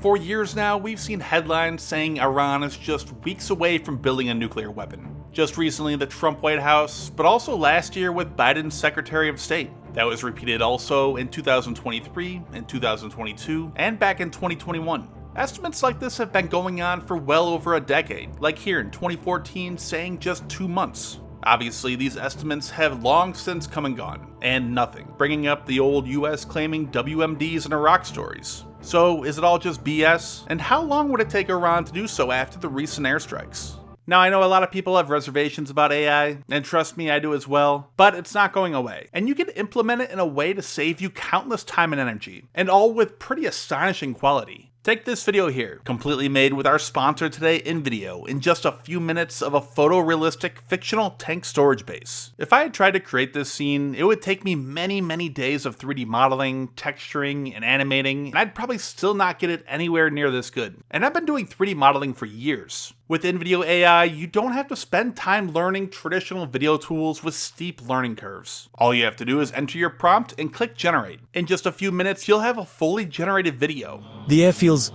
For years now, we've seen headlines saying Iran is just weeks away from building a nuclear weapon. Just recently in the Trump White House, but also last year with Biden's Secretary of State. That was repeated also in 2023, in 2022, and back in 2021. Estimates like this have been going on for well over a decade, like here in 2014 saying just 2 months. Obviously, these estimates have long since come and gone, and nothing, bringing up the old US claiming WMDs and Iraq stories. So is it all just BS? And how long would it take Iran to do so after the recent airstrikes? Now, I know a lot of people have reservations about AI, and trust me, I do as well, but it's not going away. And you can implement it in a way to save you countless time and energy, and all with pretty astonishing quality. Take this video here, completely made with our sponsor today, InVideo, in just a few minutes of a photorealistic fictional tank storage base. If I had tried to create this scene, it would take me many days of 3D modeling, texturing, and animating, and I'd probably still not get it anywhere near this good. And I've been doing 3D modeling for years. With InVideo AI, you don't have to spend time learning traditional video tools with steep learning curves. All you have to do is enter your prompt and click generate. In just a few minutes, you'll have a fully generated video. The air feels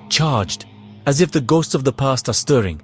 charged, as if the ghosts of the past are stirring.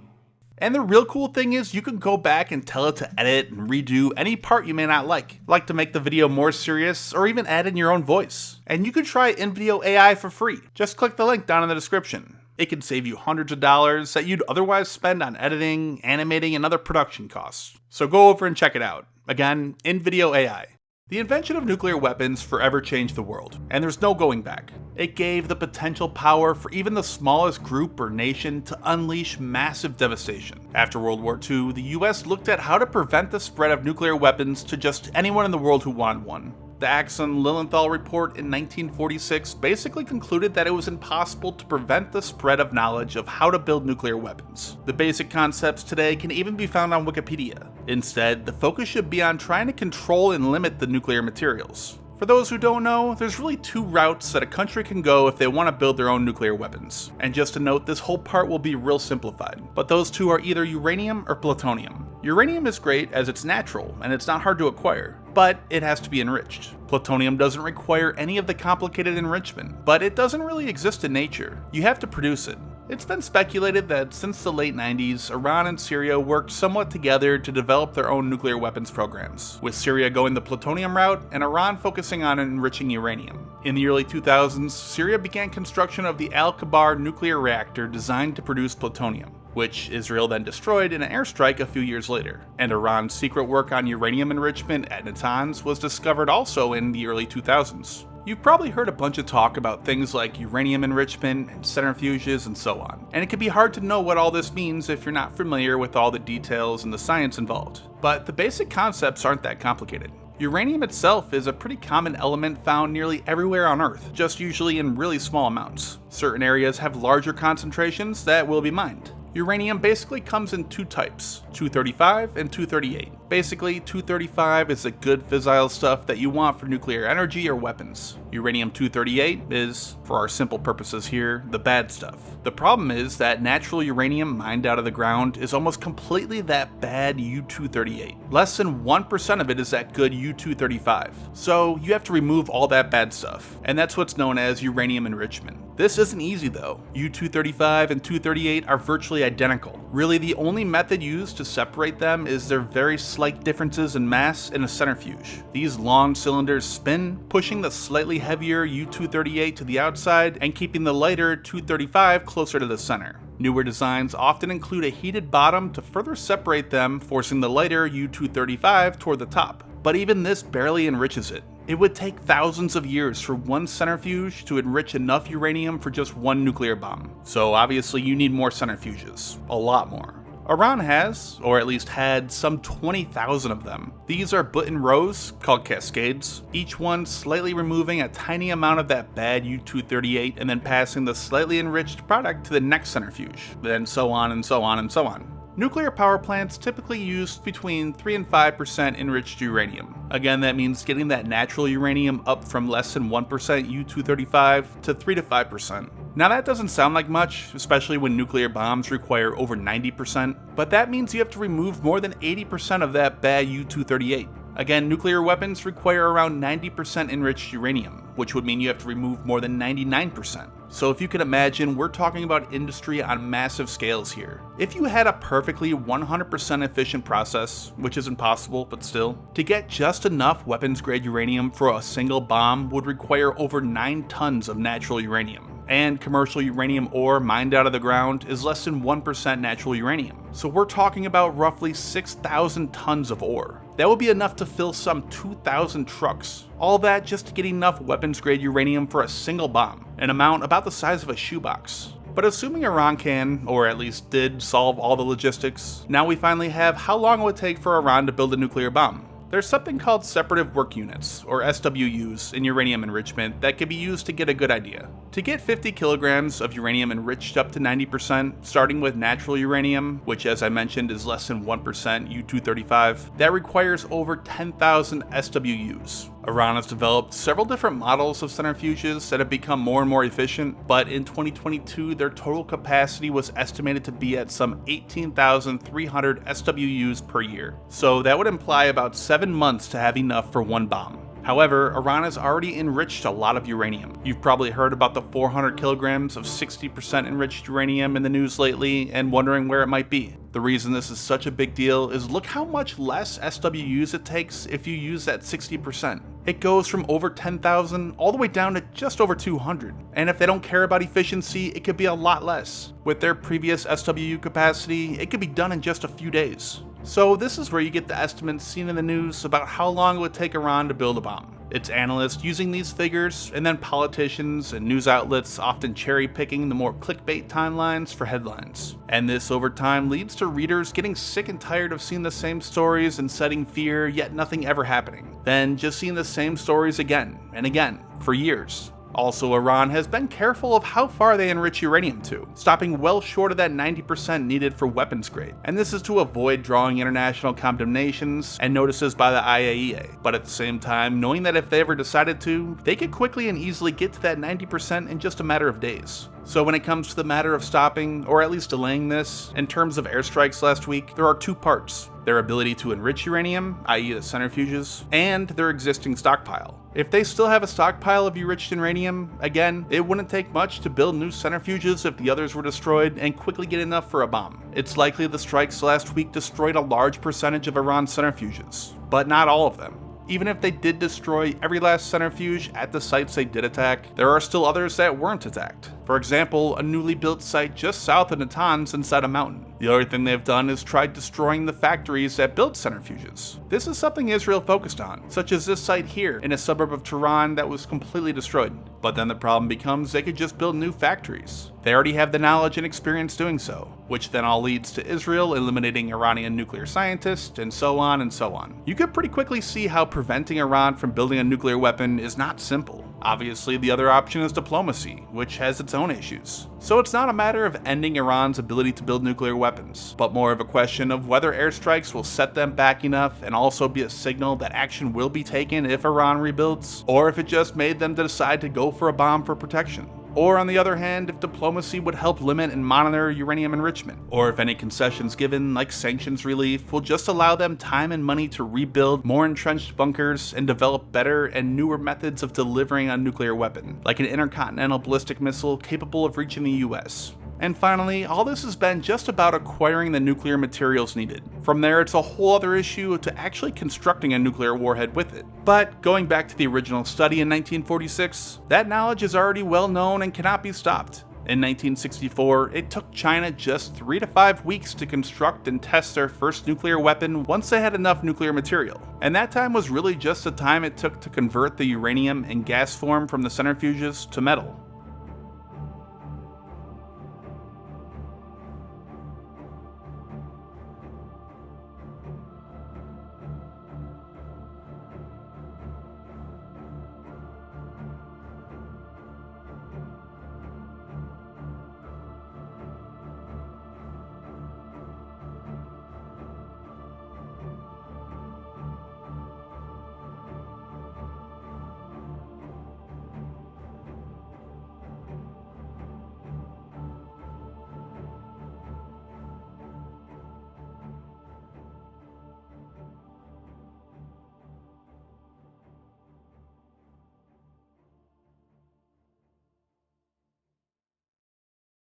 And the real cool thing is you can go back and tell it to edit and redo any part you may not like to make the video more serious or even add in your own voice. And you can try InVideo AI for free. Just click the link down in the description. It can save you hundreds of dollars that you'd otherwise spend on editing, animating, and other production costs. So go over and check it out. Again, InVideo AI. The invention of nuclear weapons forever changed the world, and there's no going back. It gave the potential power for even the smallest group or nation to unleash massive devastation. After World War II, the US looked at how to prevent the spread of nuclear weapons to just anyone in the world who wanted one. The Axon-Lilienthal report in 1946 basically concluded that it was impossible to prevent the spread of knowledge of how to build nuclear weapons. The basic concepts today can even be found on Wikipedia. Instead, the focus should be on trying to control and limit the nuclear materials. For those who don't know, there's really 2 routes that a country can go if they want to build their own nuclear weapons. And just to note, this whole part will be real simplified, but those 2 are either uranium or plutonium. Uranium is great as it's natural and it's not hard to acquire, but it has to be enriched. Plutonium doesn't require any of the complicated enrichment, but it doesn't really exist in nature. You have to produce it. It's been speculated that since the late 90s, Iran and Syria worked somewhat together to develop their own nuclear weapons programs, with Syria going the plutonium route and Iran focusing on enriching uranium. In the early 2000s, Syria began construction of the Al-Kabar nuclear reactor designed to produce plutonium, which Israel then destroyed in an airstrike a few years later. And Iran's secret work on uranium enrichment at Natanz was discovered also in the early 2000s. You've probably heard a bunch of talk about things like uranium enrichment and centrifuges and so on, and it can be hard to know what all this means if you're not familiar with all the details and the science involved. But the basic concepts aren't that complicated. Uranium itself is a pretty common element found nearly everywhere on Earth, just usually in really small amounts. Certain areas have larger concentrations that will be mined. Uranium basically comes in 2 types, 235 and 238. Basically, 235 is the good fissile stuff that you want for nuclear energy or weapons. Uranium-238 is, for our simple purposes here, the bad stuff. The problem is that natural uranium mined out of the ground is almost completely that bad U-238. Less than 1% of it is that good U-235. So you have to remove all that bad stuff, and that's what's known as uranium enrichment. This isn't easy though. U-235 and 238 are virtually identical. Really, the only method used to separate them is their very slight differences in mass in a centrifuge. These long cylinders spin, pushing the slightly heavier U-238 to the outside and keeping the lighter 235 closer to the center. Newer designs often include a heated bottom to further separate them, forcing the lighter U-235 toward the top. But even this barely enriches it. It would take thousands of years for one centrifuge to enrich enough uranium for just one nuclear bomb. So obviously you need more centrifuges. A lot more. Iran has, or at least had, some 20,000 of them. These are put in rows, called cascades, each one slightly removing a tiny amount of that bad U-238 and then passing the slightly enriched product to the next centrifuge, then so on and so on and so on. Nuclear power plants typically use between 3 and 5% enriched uranium. Again, that means getting that natural uranium up from less than 1% U-235 to 3 to 5%. Now that doesn't sound like much, especially when nuclear bombs require over 90%, but that means you have to remove more than 80% of that bad U-238. Again, nuclear weapons require around 90% enriched uranium, which would mean you have to remove more than 99%. So if you can imagine, we're talking about industry on massive scales here. If you had a perfectly 100% efficient process, which is impossible, but still, to get just enough weapons-grade uranium for a single bomb would require over 9 tons of natural uranium. And commercial uranium ore mined out of the ground is less than 1% natural uranium. So we're talking about roughly 6,000 tons of ore. That would be enough to fill some 2,000 trucks. All that just to get enough weapons-grade uranium for a single bomb, an amount about the size of a shoebox. But assuming Iran can, or at least did, solve all the logistics, now we finally have how long it would take for Iran to build a nuclear bomb. There's something called separative work units, or SWUs, in uranium enrichment that can be used to get a good idea. To get 50 kilograms of uranium enriched up to 90%, starting with natural uranium, which as I mentioned is less than 1% U-235, that requires over 10,000 SWUs. Iran has developed several different models of centrifuges that have become more and more efficient, but in 2022 their total capacity was estimated to be at some 18,300 SWUs per year. So that would imply about 7 months to have enough for one bomb. However, Iran has already enriched a lot of uranium. You've probably heard about the 400 kilograms of 60% enriched uranium in the news lately and wondering where it might be. The reason this is such a big deal is look how much less SWUs it takes if you use that 60%. It goes from over 10,000 all the way down to just over 200. And if they don't care about efficiency, it could be a lot less. With their previous SWU capacity, it could be done in just a few days. So this is where you get the estimates seen in the news about how long it would take Iran to build a bomb. It's analysts using these figures, and then politicians and news outlets often cherry-picking the more clickbait timelines for headlines. And this over time leads to readers getting sick and tired of seeing the same stories and setting fear, yet nothing ever happening. Then just seeing the same stories again and again for years. Also, Iran has been careful of how far they enrich uranium to, stopping well short of that 90% needed for weapons grade. And this is to avoid drawing international condemnations and notices by the IAEA, but at the same time, knowing that if they ever decided to, they could quickly and easily get to that 90% in just a matter of days. So when it comes to the matter of stopping, or at least delaying this, in terms of airstrikes last week, there are 2 parts. Their ability to enrich uranium, i.e. the centrifuges, and their existing stockpile. If they still have a stockpile of enriched uranium, again, it wouldn't take much to build new centrifuges if the others were destroyed and quickly get enough for a bomb. It's likely the strikes last week destroyed a large percentage of Iran's centrifuges, but not all of them. Even if they did destroy every last centrifuge at the sites they did attack, there are still others that weren't attacked. For example, a newly built site just south of Natanz inside a mountain. The other thing they've done is tried destroying the factories that built centrifuges. This is something Israel focused on, such as this site here in a suburb of Tehran that was completely destroyed. But then the problem becomes they could just build new factories. They already have the knowledge and experience doing so, which then all leads to Israel eliminating Iranian nuclear scientists, and so on and so on. You could pretty quickly see how preventing Iran from building a nuclear weapon is not simple. Obviously, the other option is diplomacy, which has its own issues. So it's not a matter of ending Iran's ability to build nuclear weapons, but more of a question of whether airstrikes will set them back enough and also be a signal that action will be taken if Iran rebuilds, or if it just made them decide to go for a bomb for protection. Or on the other hand, if diplomacy would help limit and monitor uranium enrichment, or if any concessions given, like sanctions relief, will just allow them time and money to rebuild more entrenched bunkers and develop better and newer methods of delivering a nuclear weapon, like an intercontinental ballistic missile capable of reaching the US. And finally, all this has been just about acquiring the nuclear materials needed. From there, it's a whole other issue to actually constructing a nuclear warhead with it. But going back to the original study in 1946, that knowledge is already well known and cannot be stopped. In 1964, it took China just 3 to 5 weeks to construct and test their first nuclear weapon once they had enough nuclear material. And that time was really just the time it took to convert the uranium in gas form from the centrifuges to metal.